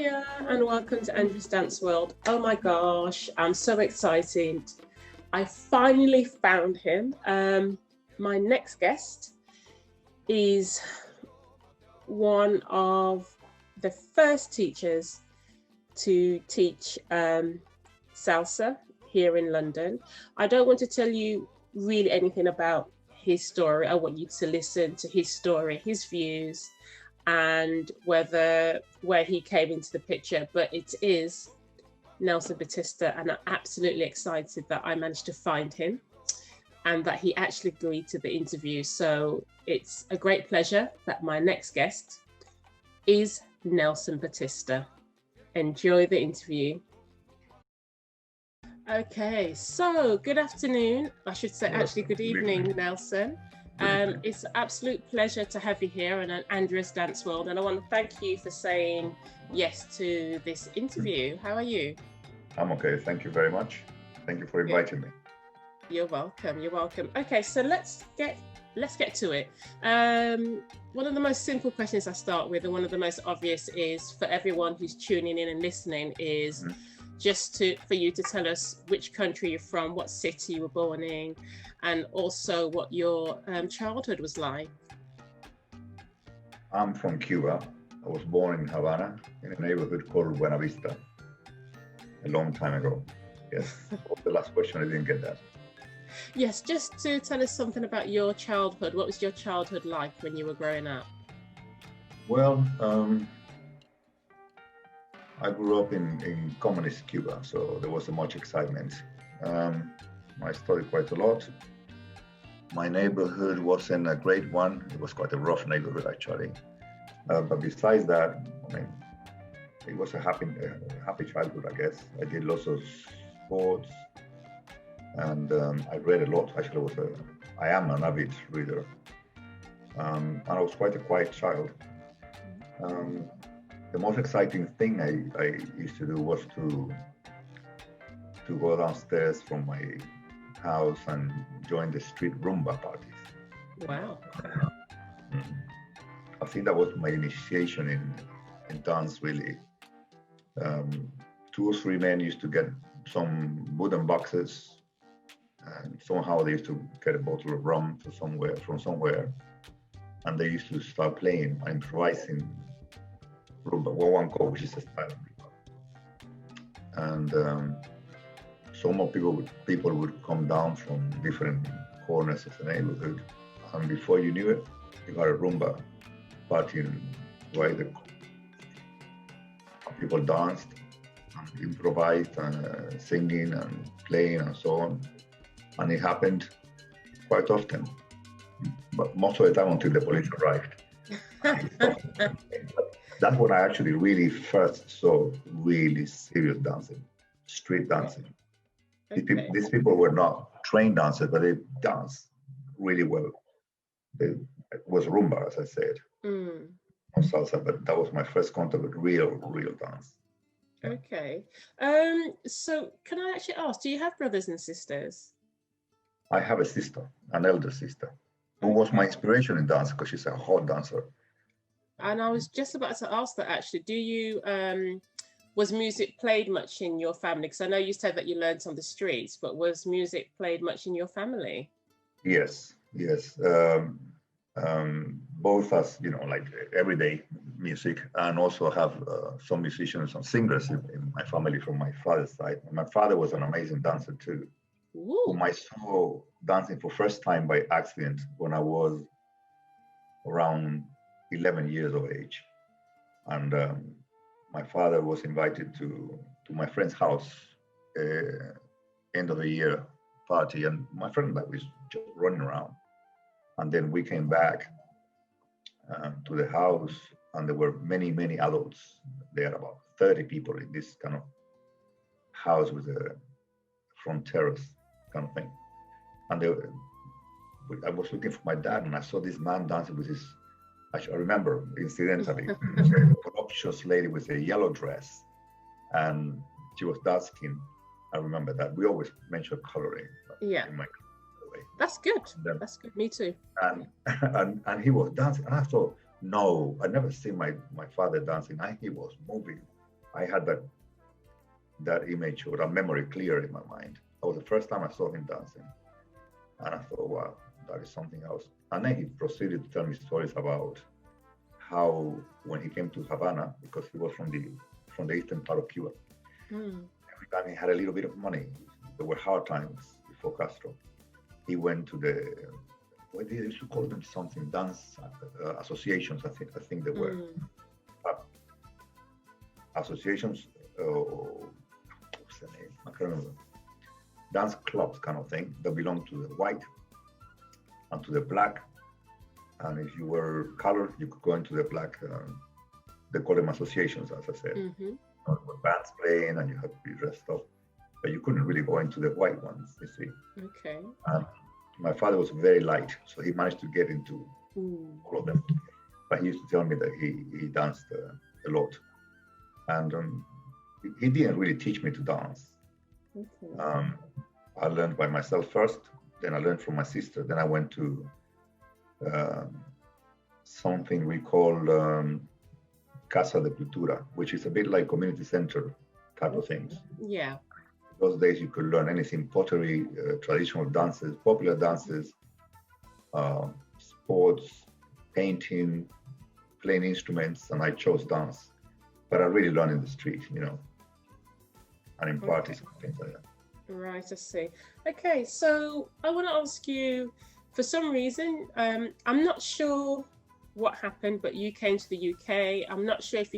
Hiya and welcome to Andrea's Dance World. Oh my gosh, I'm so excited. I finally found him. My next guest is one of the first teachers to teach salsa here in London. I don't want to tell you really anything about his story. I want you to listen to his story, his views, and where he came into the picture. But it is Nelson Batista, and I'm absolutely excited that I managed to find him and that he actually agreed to the interview. So it's a great pleasure that my next guest is Nelson Batista. Enjoy the interview. Okay, so good afternoon. I should say actually good evening, Nelson. It's an absolute pleasure to have you here on Andrea's Dance World, and I want to thank you for saying yes to this interview. How are you? I'm okay, thank you very much. Thank you for inviting me. You're welcome, you're welcome. Okay, so let's get to it. One of the most simple questions I start with, and one of the most obvious, is for everyone who's tuning in and listening, is for you to tell us which country you're from, what city you were born in, and also what your childhood was like. I'm from Cuba. I was born in Havana, in a neighborhood called Buena Vista, a long time ago. Yes, the last question, I didn't get that. Yes, just to tell us something about your childhood. What was your childhood like when you were growing up? Well, I grew up in communist Cuba, so there wasn't much excitement. I studied quite a lot. My neighborhood wasn't a great one. It was quite a rough neighborhood, actually. But besides that, I mean, it was a happy childhood, I guess. I did lots of sports, and I read a lot. Actually, I am an avid reader, and I was quite a quiet child. The most exciting thing I used to do was to go downstairs from my house and join the street rumba parties. Wow. I think that was my initiation in dance, really. Two or three men used to get some wooden boxes, and somehow they used to get a bottle of rum from somewhere, and they used to start playing, improvising rumba, one which is a style of rumba. And some more people would come down from different corners of the neighborhood, and before you knew it, you got a rumba party where the people danced and improvised and singing and playing and so on. And it happened quite often, but most of the time until the police arrived. That's when I actually really first saw really serious dancing, street dancing. Okay. These people were not trained dancers, but they danced really well. It was rumba, as I said, not salsa, but that was my first contact with real dance. Okay. So can I actually ask, do you have brothers and sisters? I have a sister, an elder sister, who was my inspiration in dance because she's a hot dancer. And I was just about to ask that, actually. Do you, was music played much in your family? Because I know you said that you learned on the streets, but was music played much in your family? Yes. Both as, like everyday music, and also have some musicians and singers in my family from my father's side. My father was an amazing dancer too, whom I saw dancing for first time by accident when I was around 11 years of age. And my father was invited to my friend's house, end of the year party, and my friend and I was just running around. And then we came back to the house, and there were many adults there, about 30 people in this kind of house with a front terrace kind of thing. And I was looking for my dad, and I saw this man dancing with his, I remember incidentally, a voluptuous lady with a yellow dress, and she was dark skinned. I remember that. We always mention coloring. Yeah. That's good. That's good. Me too. And he was dancing, and I thought, no, I never seen my father dancing. He was moving I had that image or that memory clear in my mind. That was the first time I saw him dancing. And I thought, wow, that is something else. And then he proceeded to tell me stories about how when he came to Havana, because he was from the eastern part of Cuba, every time he had a little bit of money, there were hard times before Castro. He went to what they used to call them something, dance associations, I think they were. Associations, what's the name? I can't remember. Dance clubs kind of thing that belong to the white and to the black. And if you were colored, you could go into the black. They call them associations, as I said. With bands playing and you had to be dressed up. But you couldn't really go into the white ones, you see. Okay. And my father was very light, so he managed to get into all of them. But he used to tell me that he danced a lot. And he didn't really teach me to dance. Okay. I learned by myself first, then I learned from my sister. Then I went to something we call Casa de Cultura, which is a bit like community center type of things. Yeah. Those days you could learn anything: pottery, traditional dances, popular dances, sports, painting, playing instruments, and I chose dance. But I really learned in the street, and in parties and things like that. Right, I see. Okay, so I want to ask you, for some reason, I'm not sure what happened, but you came to the UK. I'm not sure if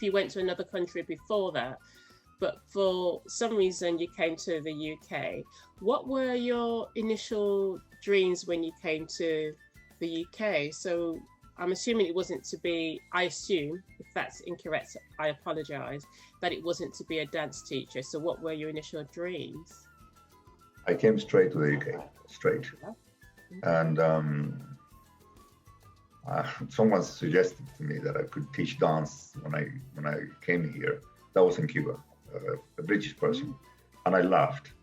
you went to another country before that, but for some reason you came to the UK. What were your initial dreams when you came to the UK? So I'm assuming it wasn't to be, I assume, if that's incorrect, I apologize, that it wasn't to be a dance teacher. So what were your initial dreams? I came straight to the UK, straight. And someone suggested to me that I could teach dance when I came here. That was in Cuba, a British person. And I laughed.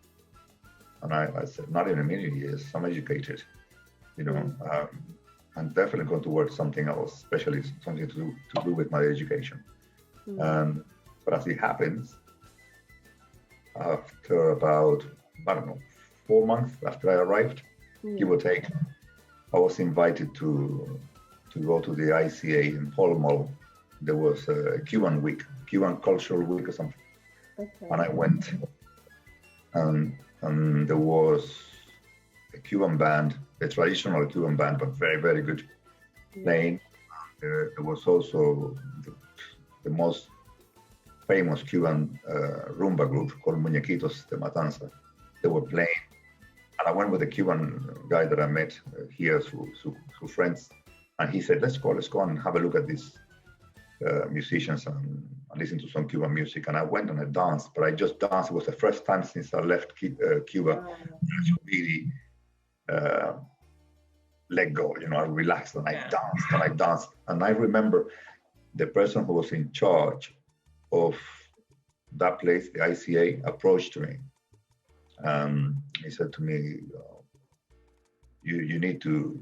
And I said, not in a million years, I'm educated, I'm definitely going to work something else, especially something to do with my education. But as it happens, after about, 4 months after I arrived, give or take, I was invited to go to the ICA in Pall Mall. There was a Cuban week, Cuban cultural week or something. Okay. And I went, and there was a Cuban band, a traditional Cuban band, but very, very good playing. There was also the most famous Cuban rumba group called Muñequitos de Matanza. They were playing. And I went with a Cuban guy that I met here through friends. And he said, let's go and have a look at these musicians and listen to some Cuban music. And I went and I danced, but I just danced. It was the first time since I left Cuba. I really let go, I relaxed and I danced. And I remember the person who was in charge of that place, the ICA, approached me. He said to me, you need to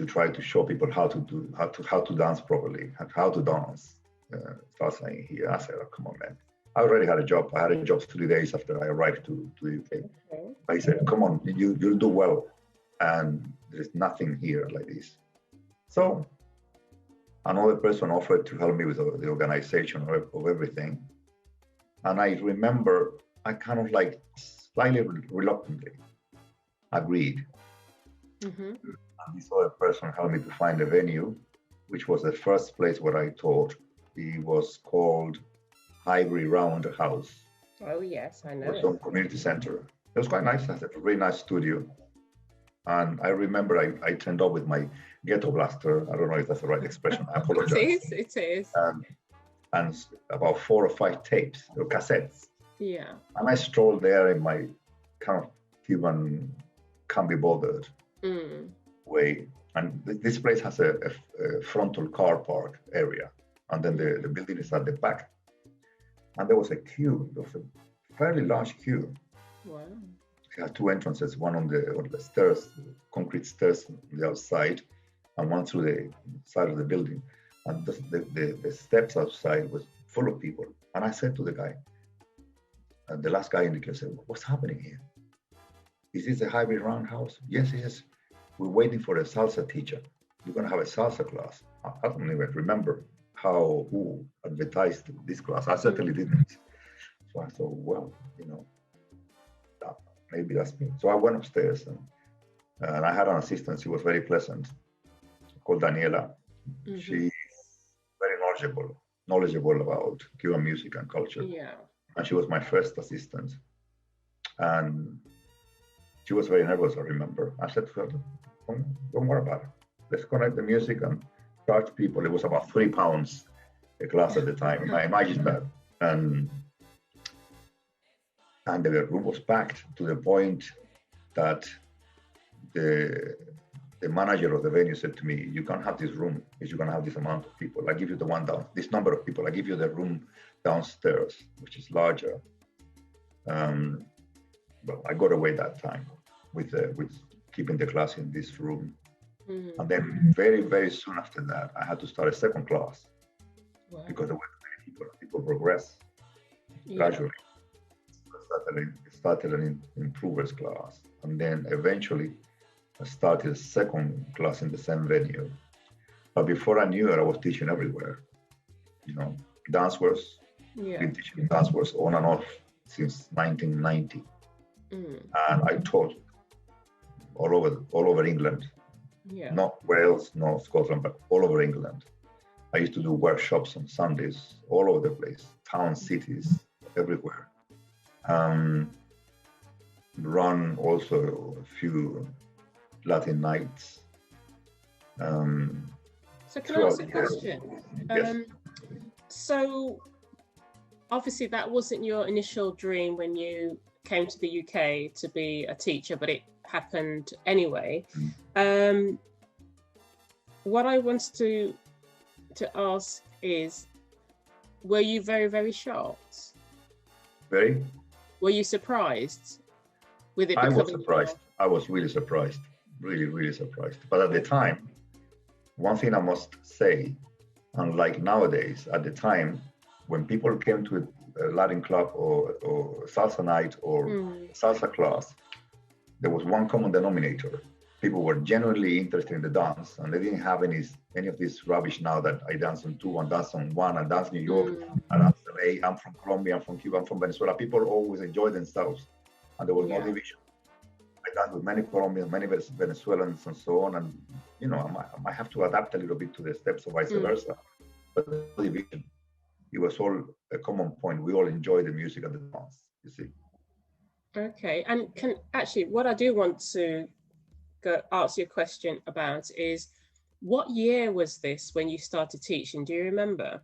try to show people how to dance properly, how to dance. Start saying here. I said, oh, come on, man. I already had a job. I had a job 3 days after I arrived to the UK. Okay. But he said, come on, you'll do well. And there's nothing here like this. So another person offered to help me with the organization of everything. And I remember I kind of like slightly reluctantly agreed. And this other person helped me to find a venue, which was the first place where I taught. It was called Ivory Round House. Oh, yes, I know. Some community center. It was quite nice. It had a really nice studio. And I remember I turned up with my ghetto blaster. I don't know if that's the right expression. I apologize. It is. And about 4 or 5 tapes or cassettes. Yeah. And I strolled there in my kind of Cuban, can't be bothered way. And this place has a frontal car park area. And then the building is at the back. And there was a queue. There was a fairly large queue. Wow. It had 2 entrances, one on the stairs, concrete stairs on the outside, and one through the side of the building. and the steps outside was full of people. And I said to the guy, the last guy in the class said, "What's happening here? Is this a hybrid roundhouse?" "Yes, yes. We're waiting for a salsa teacher. You're going to have a salsa class." I don't even remember who advertised this class. I certainly didn't. So I thought, well, maybe that's me. So I went upstairs and I had an assistant. She was very pleasant, called Daniela. Mm-hmm. She's very knowledgeable about Cuban music and culture. Yeah. And she was my first assistant. And she was very nervous, I remember. I said to her, don't worry about it. Let's connect the music and charge people. It was about £3 a class at the time. I imagine that. And the room was packed to the point that the manager of the venue said to me, "You can't have this room because you're going to have this amount of people. I give you this number of people. I give you the room downstairs, which is larger." Well, I got away that time with keeping the class in this room. Mm-hmm. And then very, very soon after that, I had to start a second class. Wow. Because there were many people. People progress gradually. I started an improvers class, and then eventually I started a second class in the same venue. But before I knew it, I was teaching everywhere. Dance was been teaching dance was on and off since 1990, and I taught all over England. Yeah. Not Wales, not Scotland, but all over England. I used to do workshops on Sundays all over the place, towns, cities, everywhere. Run also a few Latin nights. So can I ask a question? Yes. So obviously that wasn't your initial dream when you came to the UK to be a teacher, but it happened anyway. What I wanted to ask is, were you very, very shocked? Very. Were you surprised with it? I was surprised. I was really surprised. Really, really surprised. But at the time, one thing I must say, unlike nowadays, at the time, when people came to a Latin club or salsa night or salsa class, there was one common denominator. People were genuinely interested in the dance, and they didn't have any of this rubbish now that I dance on 2, I dance on 1, I dance New York, I dance LA, I'm from Colombia, I'm from Cuba, I'm from Venezuela. People always enjoyed themselves, and there was no division. I danced with many Colombians, many Venezuelans, and so on. And I might have to adapt a little bit to the steps or vice versa. But no division. It was all a common point. We all enjoy the music and the dance. You see. Okay, and what I do want to ask you a question about is, what year was this when you started teaching? Do you remember?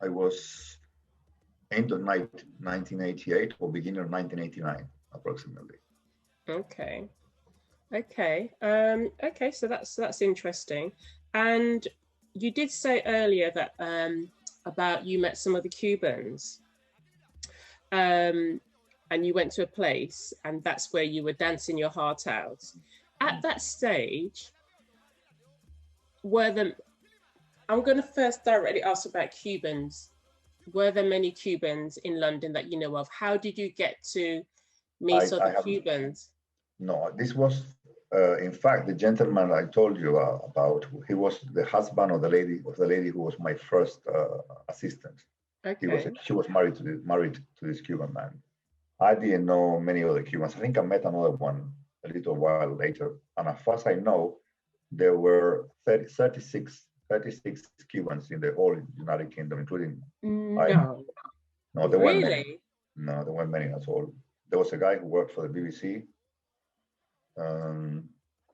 I was end of 1988 or beginning of 1989, approximately. Okay. So that's interesting. And you did say earlier that about you met some of the Cubans, and you went to a place, and that's where you were dancing your heart out. At that stage, I'm going to first directly ask about Cubans. Were there many Cubans in London that you know of? How did you get to meet other Cubans? No, this was, in fact, the gentleman I told you about. He was the husband of the lady who was my first assistant. Okay. She was married to this Cuban man. I didn't know many other Cubans. I think I met another one a little while later. And as far as I know, there were 36 Cubans in the whole United Kingdom, including No, there weren't really? many. No, there weren't many at all. There was a guy who worked for the BBC.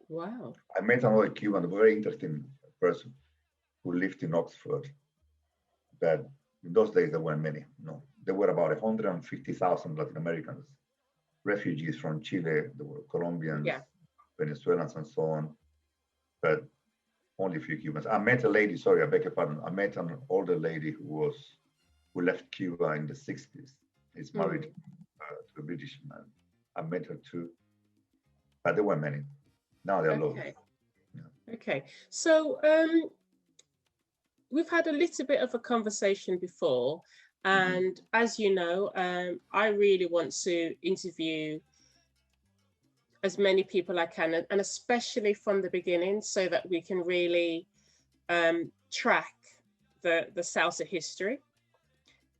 Wow. I met another Cuban, a very interesting person who lived in Oxford. But in those days, there weren't many. No, there were about 150,000 Latin Americans, refugees from Chile, there were Colombians, Venezuelans, and so on. But only a few Cubans. I met a lady, sorry, I beg your pardon. I met an older lady who left Cuba in the 60s. He's married to a British man. I met her too. But there weren't many. Now there are loads. Yeah. Okay. So we've had a little bit of a conversation before, and as you know, I really want to interview as many people I can, and especially from the beginning, so that we can really track the salsa history.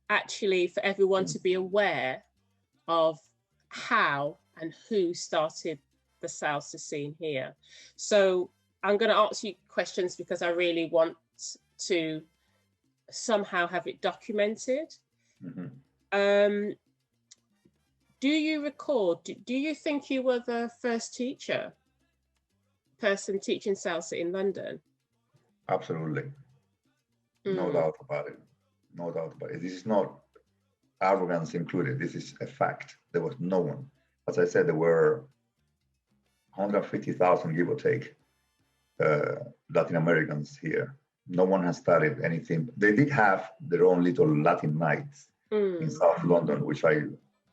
Actually, for everyone to be aware of how and who started the salsa scene here. So I'm going to ask you questions because I really want to somehow have it documented. Do you recall, do you think you were the first person teaching salsa in London? Absolutely. No doubt about it. No doubt about it. This is not arrogance included. This is a fact. There was no one. As I said, there were 150,000, give or take, Latin Americans here. No one has studied anything. They did have their own little Latin nights in South London, which I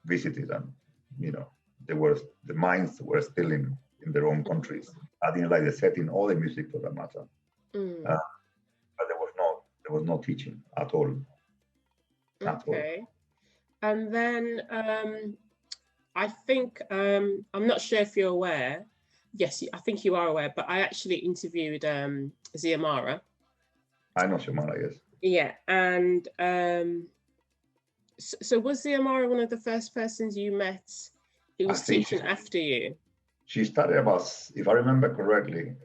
visited, and the minds were still in their own countries. I didn't like the setting or the music for that matter. But there was no teaching at all. Okay. And then I think I'm not sure if you're aware. Yes, I think you are aware, but I actually interviewed Xiomara. I know Xiomara, yes. Yeah, and so was Xiomara one of the first persons you met who was teaching after you? She started about, if I remember correctly,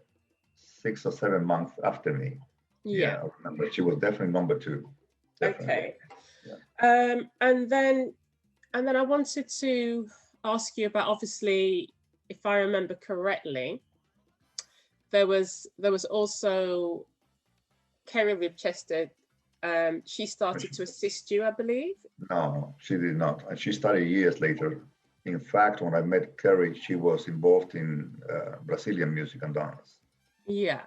6 or 7 months after me. Yeah, I remember. She was definitely number 2. Definitely. Okay. Yeah. And then I wanted to ask you about, obviously, if I remember correctly, there was also Kerry Ribchester. She started to assist you, I believe. No, she did not. And she started years later. In fact, when I met Kerry, she was involved in Brazilian music and dance. Yeah,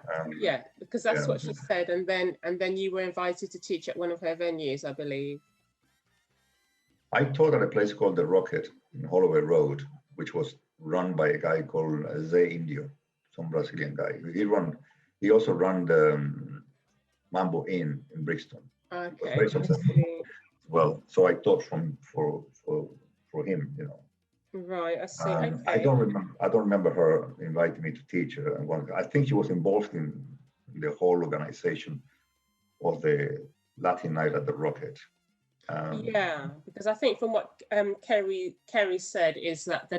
because that's what she said. And then you were invited to teach at one of her venues, I believe. I taught at a place called the Rocket in Holloway Road, which was run by a guy called Zé Indio, some Brazilian guy. He also ran the Mambo Inn in Brixton. Okay. It was very successful. Well, so I taught for him, Right, I see. Okay. I don't remember her inviting me to teach her. I think she was involved in the whole organization of the Latin Night at the Rocket. Yeah, because I think from what Kerry said is that the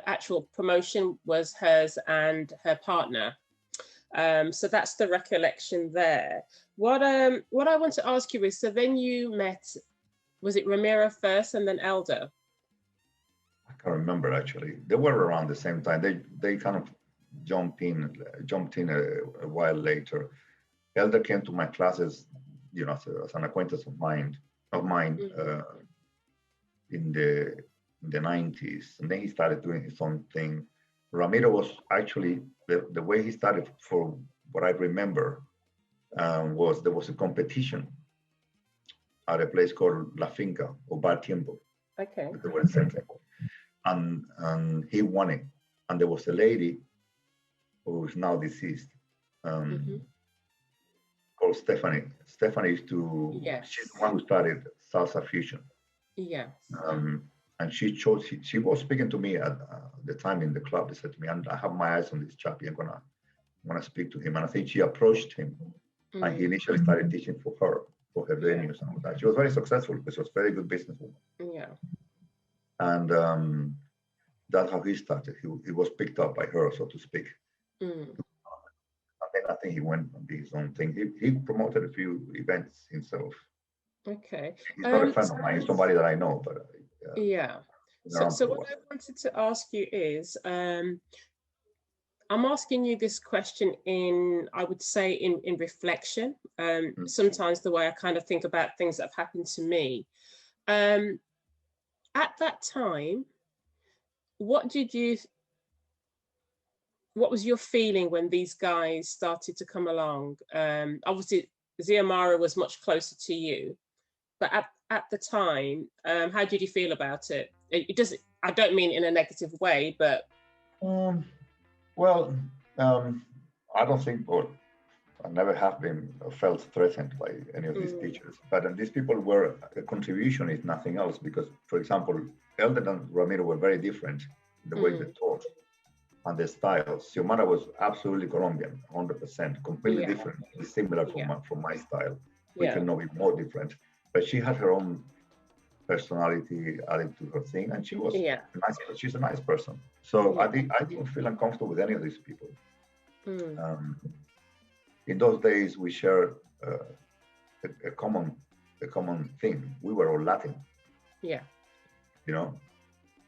actual promotion was hers and her partner. So that's the recollection there. What I want to ask you is, so then you met, was it Ramiro first and then Elder? I can't remember actually. They were around the same time. They kind of jumped in a while later. Elder came to my classes, as an acquaintance of mine in the 90s, and then he started doing his own thing. Ramiro was actually the way he started, for what I remember, was there was a competition at a place called La Finca or Bar Tiempo. Okay. They were the same thing. And he won it. And there was a lady who is now deceased, called Stephanie. Stephanie used to, she's the one who started Salsa Fusion. Yes. And she was speaking to me at the time in the club. They said to me, I have my eyes on this chappie. I'm gonna speak to him. And I think she approached him, and he initially started teaching for her venues and all that. She was very successful because she was a very good businesswoman. Yeah. And that's how he started. He was picked up by her, so to speak. And then I think he went and did his own thing. He promoted a few events himself. Okay. He's not a friend of mine. He's somebody that I know, but yeah. So what I wanted to ask you is, I'm asking you this question I would say in reflection. Sometimes the way I kind of think about things that have happened to me. At that time, what was your feeling when these guys started to come along? Obviously, Xiomara was much closer to you, but at the time, how did you feel about it? I don't mean in a negative way, but I don't think, or I never have been felt threatened by any of these teachers. But these people were a contribution, if nothing else, because, for example, Elder and Ramiro were very different in the way they taught and their styles. Xiomara was absolutely Colombian, 100%, completely different, similar from my style. We cannot be more different, but she had her own personality added to her thing, and she was nice. She's a nice person. So I didn't feel uncomfortable with any of these people. In those days, we shared a common thing. We were all Latin. Yeah. You know,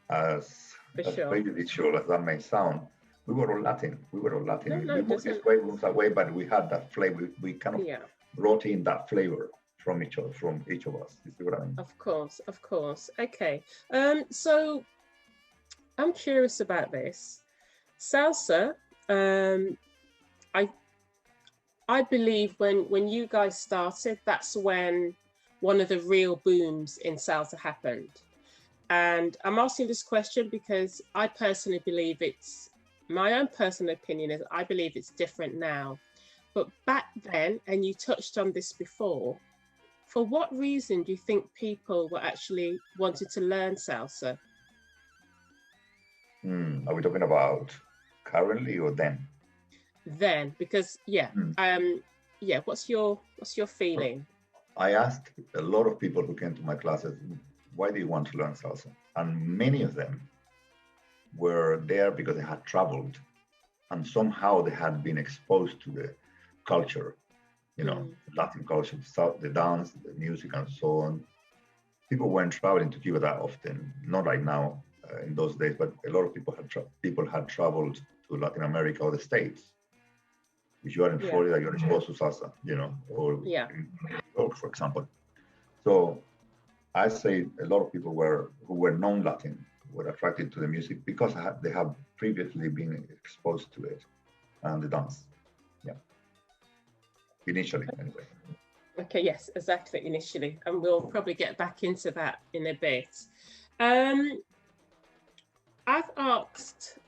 as prejudicial as that may sound, we were all Latin. We were all Latin. We moved this way, moved that way, but we had that flavor. We kind of brought in that flavor from each of us. You see what I mean? Of course. Okay. So I'm curious about this. Salsa, I believe when you guys started, that's when one of the real booms in salsa happened. And I'm asking this question because I personally believe my own personal opinion is I believe it's different now. But back then, and you touched on this before, for what reason do you think people were actually wanted to learn salsa? Are we talking about currently or then? Then, because what's your feeling? I asked a lot of people who came to my classes, why do you want to learn salsa? And many of them were there because they had traveled and somehow they had been exposed to the culture, Latin culture, the dance, the music, and so on. People weren't traveling to Cuba that often, not like now in those days, but a lot of people had traveled to Latin America or the States. If you are in Florida, you're exposed to salsa, or in New York, for example. So I say a lot of people who were non-Latin were attracted to the music because they have previously been exposed to it and the dance. Yeah. Initially, anyway. Okay, yes, exactly, initially. And we'll probably get back into that in a bit. I've asked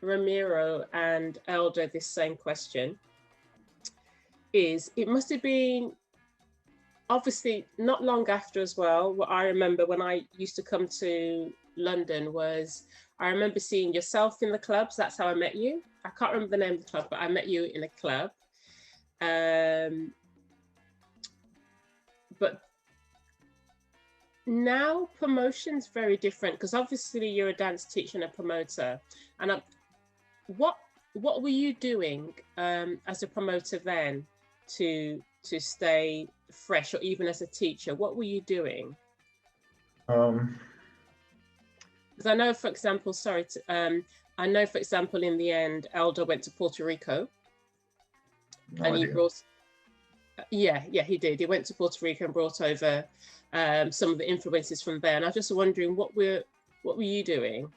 Ramiro and Elder this same question. It must have been obviously not long after as well. What I remember when I used to come to London was I remember seeing yourself in the clubs. That's how I met you. I can't remember the name of the club, but I met you in a club. But now promotion's very different because obviously you're a dance teacher and a promoter. And what were you doing as a promoter then to stay fresh, or even as a teacher? What were you doing? Because I know, for example, I know, for example, in the end, Elder went to Puerto Rico. He brought, he did. He went to Puerto Rico and brought over some of the influences from there. And I was just wondering, what were you doing?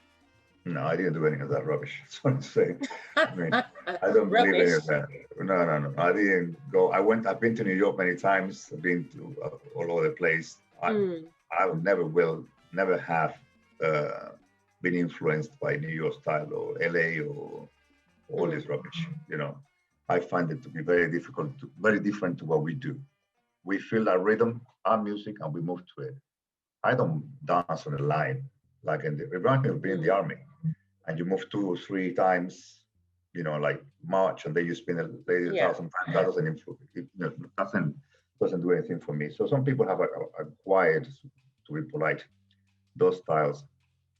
No, I didn't do any of that rubbish. That's what I'm saying. I mean, I don't believe any of that. No. I didn't go. I've been to New York many times. I've been to all over the place. I never have been influenced by New York style or LA or all this rubbish. I find it to be very difficult, very different to what we do. We feel our rhythm, our music, and we move to it. I don't dance on a line like it reminds me of being in the army, and you move 2 or 3 times, like march, and then you spin a 1,000 times. That doesn't influence. Doesn't do anything for me. So some people have acquired, to be polite, those styles,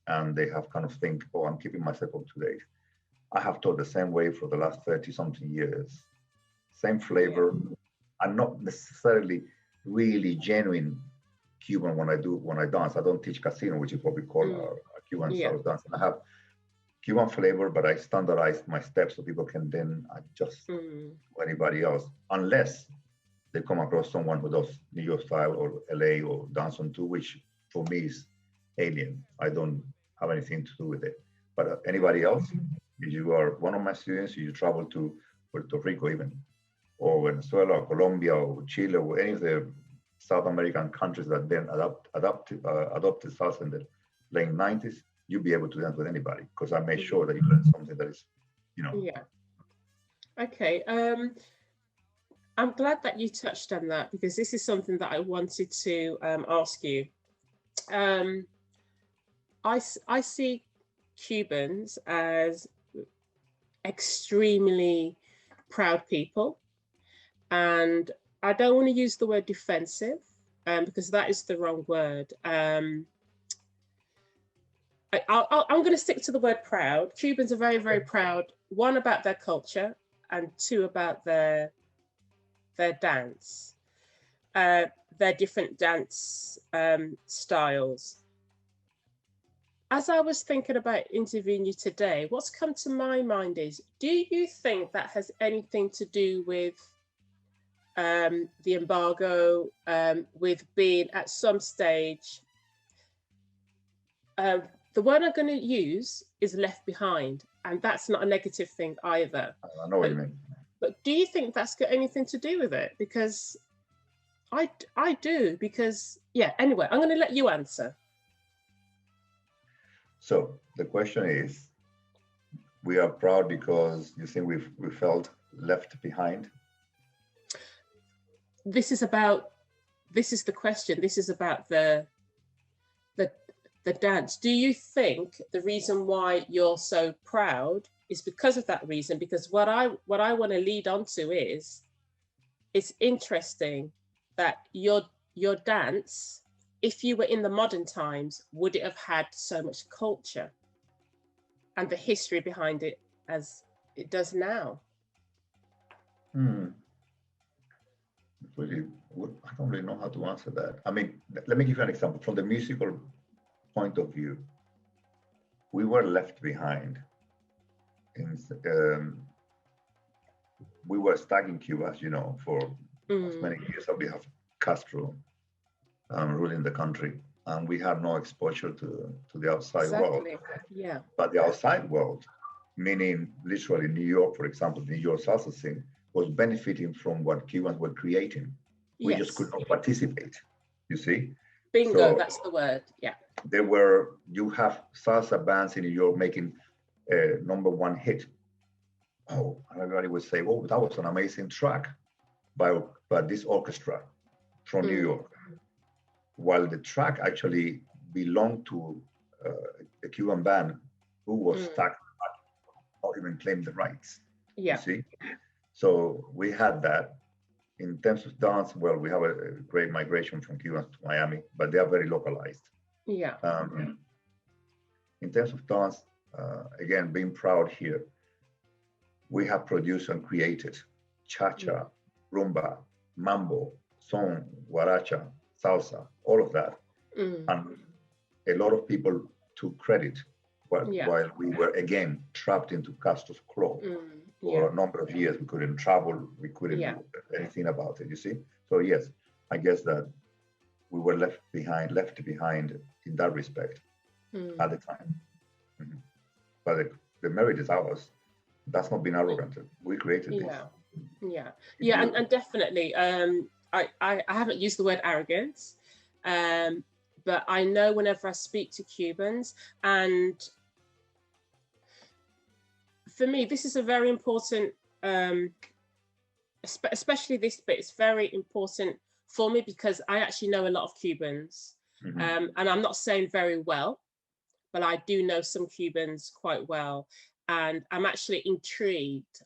and they have kind of think, oh, I'm keeping myself up to date. I have taught the same way for the last 30-something years, same flavor. I'm not necessarily really genuine Cuban when I dance. I don't teach casino, which is what we call our Cuban style dance. I have Cuban flavor, but I standardize my steps so people can then adjust to anybody else, unless they come across someone who does New York style or LA or dance on two, which for me is alien. I don't have anything to do with it. But anybody else, if you are one of my students, you travel to Puerto Rico even, or Venezuela, or Colombia, or Chile, or any of the South American countries that then adopted salsa in the late 90s, you'll be able to dance with anybody because I made sure that you learn something that is, Yeah. Okay. I'm glad that you touched on that because this is something that I wanted to ask you. Um, I see Cubans as extremely proud people, and I don't want to use the word defensive because that is the wrong word. I'm going to stick to the word proud. Cubans are very, very proud, one, about their culture, and two, about their dance, their different dance styles. As I was thinking about interviewing you today, what's come to my mind is, do you think that has anything to do with the embargo, with being at some stage, the word I'm going to use is left behind, and that's not a negative thing either. I know what you mean. But do you think that's got anything to do with it? Because I do, because, yeah, anyway, I'm going to let you answer. So the question is, we are proud because you think we felt left behind? This is the question. This is about the dance. Do you think the reason why you're so proud is because of that reason? Because what I want to lead on to is, it's interesting that your dance, if you were in the modern times, would it have had so much culture and the history behind it as it does now? Really, I don't really know how to answer that. I mean, let me give you an example. From the musical point of view, we were left behind. We were stuck in Cuba, as you know, for as many years. We have Castro ruling the country, and we had no exposure to the outside world. Yeah. But the outside world, meaning literally New York, for example, the New York salsa scene, was benefiting from what Cubans were creating. We just could not participate, you see? Bingo, so that's the word, yeah. You have salsa bands in New York making a #1 hit. Oh, and everybody would say, oh, that was an amazing track by this orchestra from New York. While the track actually belonged to a Cuban band who was stuck, not even claimed the rights, you see? So we had that. In terms of dance, well, we have a great migration from Cuba to Miami, but they are very localized. Yeah. In terms of dance, again, being proud here, we have produced and created cha-cha, rumba, mambo, son, guaracha, salsa, all of that. And a lot of people took credit while we were, again, trapped into Castro's claw. For a number of years, we couldn't travel, we couldn't do anything about it, you see? So yes, I guess that we were left behind in that respect at the time. But the merit is ours. That's not being arrogant. We created this. And definitely. I haven't used the word arrogance, but I know whenever I speak to Cubans, and for me, this is a very important, especially this bit, it's very important for me because I actually know a lot of Cubans, and I'm not saying very well, but I do know some Cubans quite well. And I'm actually intrigued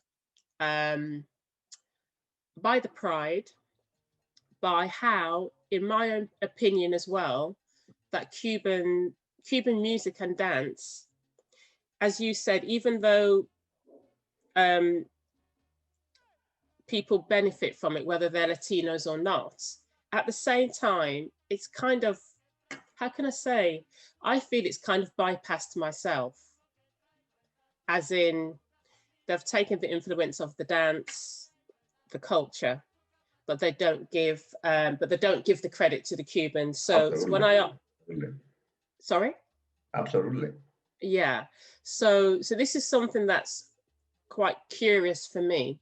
by the pride, by how, in my own opinion as well, that Cuban music and dance, as you said, even though people benefit from it, whether they're Latinos or not, at the same time, it's kind of, how can I say, I feel it's kind of bypassed myself, as in they've taken the influence of the dance, the culture, but they don't give the credit to the Cubans. So when sorry? Absolutely. Yeah. So this is something that's quite curious for me.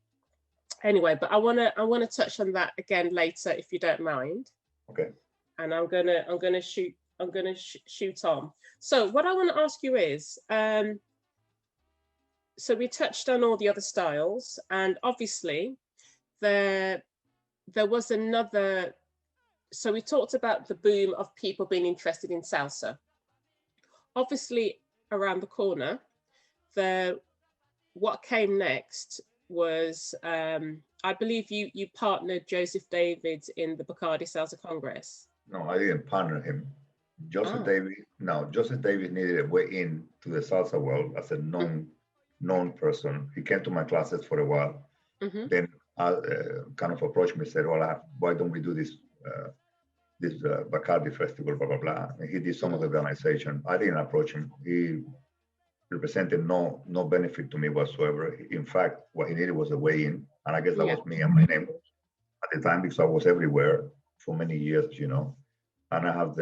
Anyway, but I wanna touch on that again later if you don't mind. Okay. And I'm gonna shoot on. So what I want to ask you is, so we touched on all the other styles, and obviously there there was another, so we talked about the boom of people being interested in salsa. Obviously, around the corner, what came next was, I believe you partnered Joseph David in the Bacardi Salsa Congress. No, I didn't partner him. Joseph David needed a way in to the salsa world as a known person. He came to my classes for a while. Then kind of approached me, said, well, why don't we do this Bacardi festival, blah, blah, blah. And he did some of the organization. I didn't approach him. He represented no benefit to me whatsoever. In fact, what he needed was a way in. And I guess that was me and my name at the time, because I was everywhere for many years, you know. And I have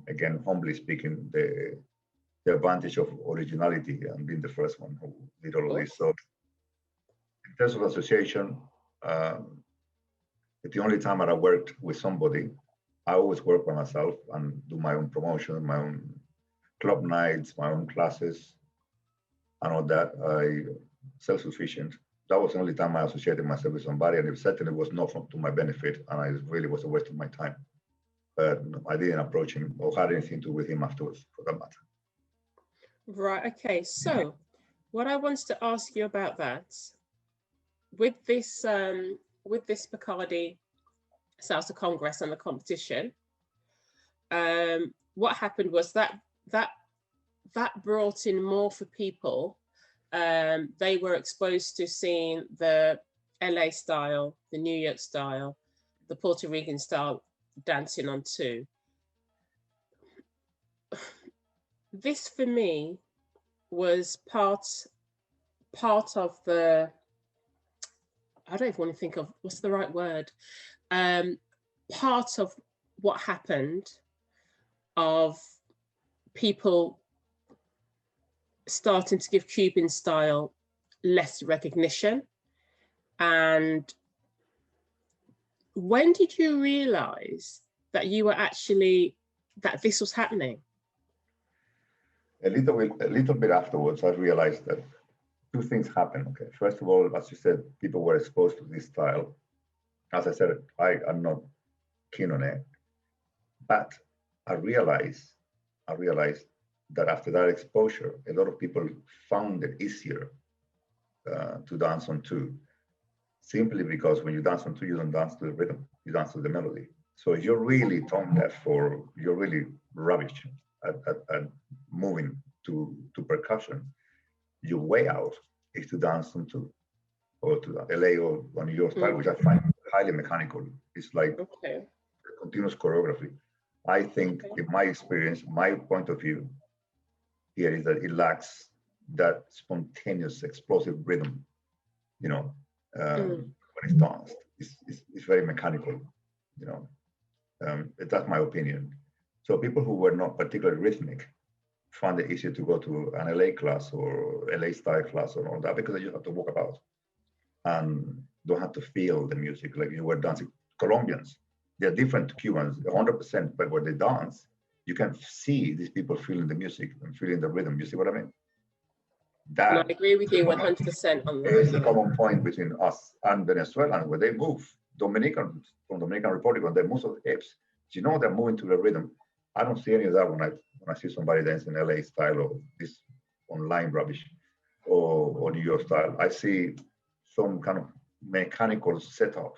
again, humbly speaking, the advantage of originality and being the first one who did all of this. So in terms of association, the only time that I worked with somebody, I always work by myself and do my own promotion, my own club nights, my own classes, and all that. I self-sufficient. That was the only time I associated myself with somebody, and it certainly was not to my benefit, and it really was a waste of my time. But I didn't approach him or had anything to do with him afterwards, for that matter. Right. Okay. So, what I wanted to ask you about that, with this Bacardi Salsa Congress and the competition, what happened was that brought in more for people. They were exposed to seeing the LA style, the New York style, the Puerto Rican style dancing on two. This for me was part of the, I don't even want to think of what's the right word, part of what happened of people starting to give Cuban style less recognition. And when did you realize that that this was happening? A little bit afterwards, I realized that two things happened. Okay, first of all, as you said, people were exposed to this style. As I said, I'm not keen on it, but I realized that after that exposure, a lot of people found it easier to dance on two, simply because when you dance on two, you don't dance to the rhythm, you dance to the melody. So if you're really tone deaf or you're really rubbish at moving to percussion, your way out is to dance on two, or to LA or New York style, which I find highly mechanical. It's like continuous choreography. I think, in my experience, my point of view here is that it lacks that spontaneous, explosive rhythm, you know, when it's danced. It's very mechanical, you know. That's my opinion. So people who were not particularly rhythmic found it easier to go to an LA class or LA style class or all that, because they just have to walk about and don't have to feel the music like you were dancing. Colombians, they're different to Cubans, 100%, but when they dance, you can see these people feeling the music and feeling the rhythm. You see what I mean? And I agree with you 100% on that. It's the common point between us and Venezuelans. When they move, Dominicans from Dominican Republic, when they move of the hips, you know they're moving to the rhythm. I don't see any of that when I see somebody dancing LA style or this online rubbish or New York style. I see some kind of mechanical setup.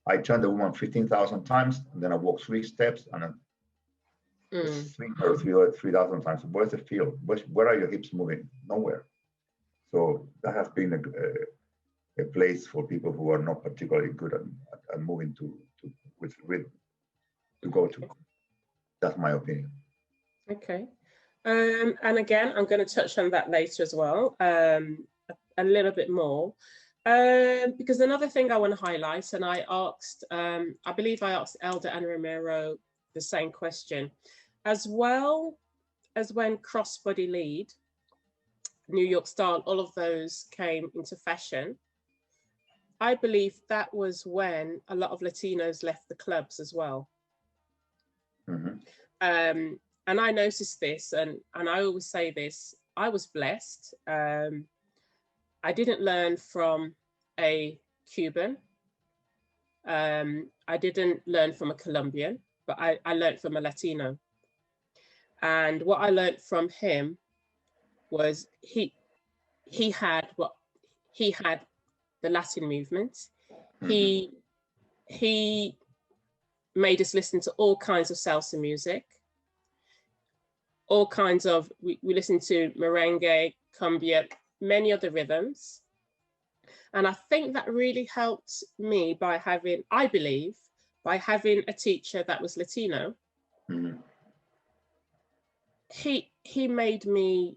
I turn the woman 15,000 times, and then I walk 3 steps, and then swing her 3,000 times. Where's the feel? Where are your hips moving? Nowhere. So that has been a place for people who are not particularly good at moving with rhythm to go to. That's my opinion. Okay. And again, I'm going to touch on that later as well, a little bit more. Because another thing I want to highlight, and I believe I asked Elder and Romero the same question, as well as when crossbody lead, New York style, all of those came into fashion. I believe that was when a lot of Latinos left the clubs as well. And I noticed this, and I always say this, I was blessed. I didn't learn from a Cuban. I didn't learn from a Colombian, but I learned from a Latino. And what I learned from him was he had the Latin movement. He made us listen to all kinds of salsa music, all kinds of, we listened to merengue, cumbia, many other rhythms. And I think that really helped me by having, I believe, by having a teacher that was Latino. Mm-hmm. He made me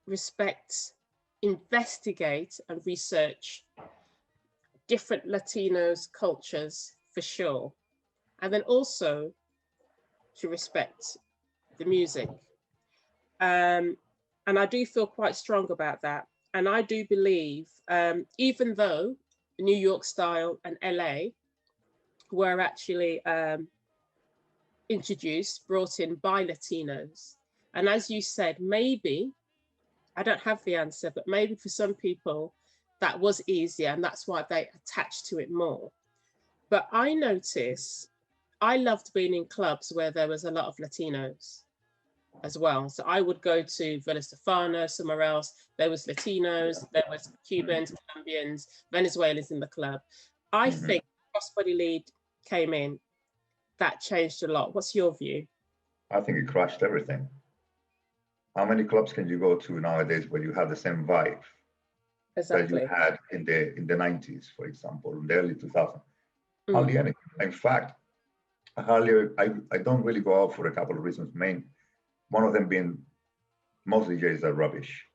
respect, investigate, and research different Latinos' cultures for sure. And then also to respect the music. And I do feel quite strong about that. And I do believe, even though New York style and LA were actually introduced, brought in by Latinos. And as you said, maybe, I don't have the answer, but maybe for some people that was easier and that's why they attached to it more. But I noticed, I loved being in clubs where there was a lot of Latinos as well. So I would go to Villa Stefano, somewhere else, there was Latinos, there was Cubans, Colombians, Venezuelans in the club. I think Crossbody Lead came in, that changed a lot. What's your view? I think it crushed everything. How many clubs can you go to nowadays where you have the same vibe that you had in the 90s, for example, in the early 2000s? Hardly any. In fact, I don't really go out for a couple of reasons. One of them being most DJs are rubbish.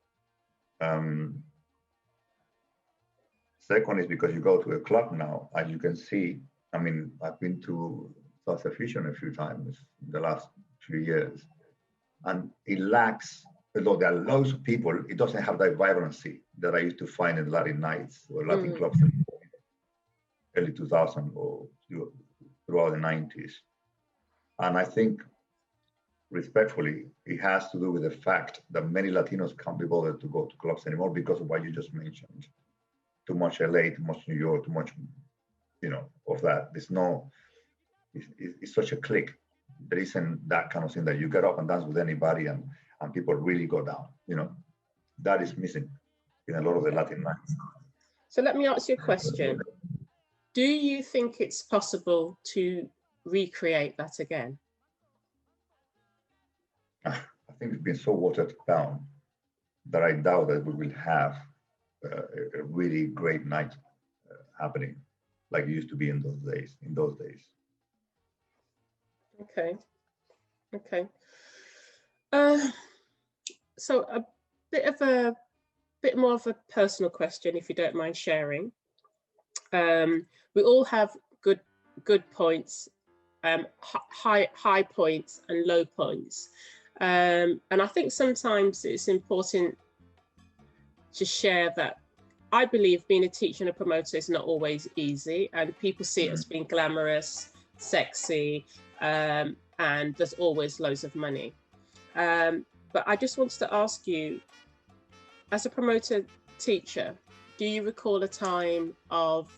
Second is because you go to a club now and you can see, I mean, I've been to South Fusion a few times in the last few years, and it lacks, although there are loads of people, it doesn't have that vibrancy that I used to find in Latin nights or Latin clubs in early 2000 or throughout the 90s. And I think, respectfully, it has to do with the fact that many Latinos can't be bothered to go to clubs anymore because of what you just mentioned. Too much LA, too much New York, too much, of that. There's no, it's such a clique. There isn't that kind of thing that you get up and dance with anybody and people really go down, That is missing in a lot of the Latin nights. So let me ask you a question. Do you think it's possible to recreate that again? I think it's been so watered down that I doubt that we will have a really great night happening like it used to be in those days. Okay. So a bit more of a personal question, if you don't mind sharing. We all have good points, high points and low points. And I think sometimes it's important to share that I believe being a teacher and a promoter is not always easy, and people see it as being glamorous, sexy, and there's always loads of money. But I just wanted to ask you, as a promoter teacher, do you recall a time of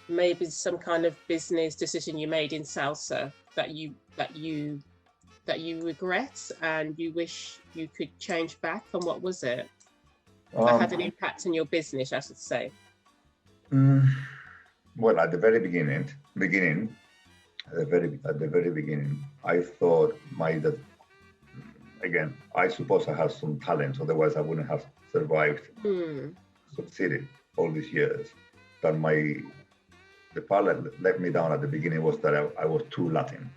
maybe some kind of business decision you made in salsa that you regret and you wish you could change back, and what was it? That had an impact on your business, I should say. Well, at the very beginning, I thought again, I suppose I have some talent, otherwise I wouldn't have survived, succeeded all these years. That the part that let me down at the beginning was that I was too Latin.